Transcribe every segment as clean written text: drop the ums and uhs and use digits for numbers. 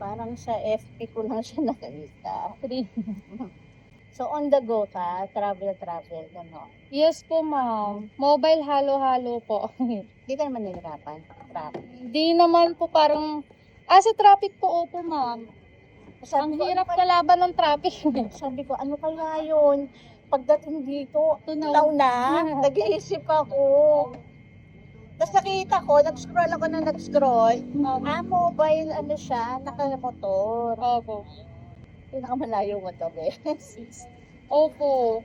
Parang sa FB ko lang siya nakita. So, on the go ka? Travel, gano'n. Yes po, ma'am. Mobile halo-halo po. Hindi ka naman nahihirapan. Traffic. Hindi naman po parang... sa traffic po, opo, ma'am. Ang Sabi ko, hirap kalaban ng traffic. sabi ko, ano kaya yun? Pagdating dito, tunaw na. Nag-iisip ako. Tapos nakita ko, nag-scroll ako na nag-scroll. Mobile, ano siya, nakamotor. Opo. Pinakamalayo mo to, be. Opo.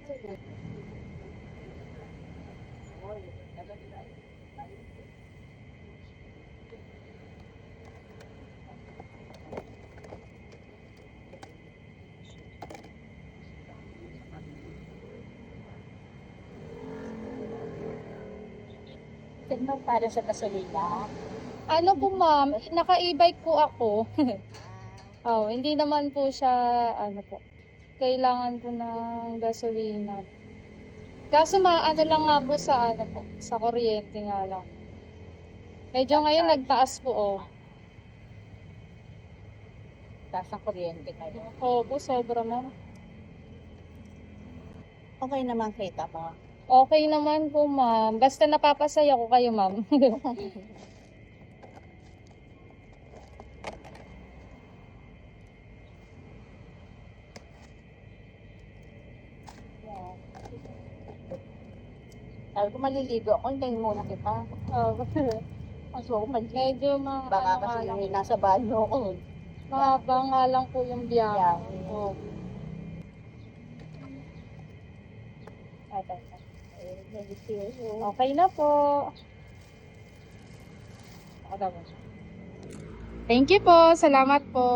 Tignan para sa gasolina. Ano po, ma'am? Naka-e-bike po ako. Hindi naman po siya, kailangan po ng gasolina. Kaso ano lang nga po sa kuryente nga lang. Medyo ngayon nagtaas po, Taas ang kuryente kayo. Opo, sobra, ma'am. Okay naman kita mo. Okay naman po, ma'am. Basta napapasaya ko kayo, ma'am. Sabi ko maliligo ako, hintayin muna kita. Mas ako maliligo. Medyo Baka kasi nasa banyo ako. mahaba nga lang po yung biyahe. Yeah. Opo. Okay na po. Thank you po. Salamat po.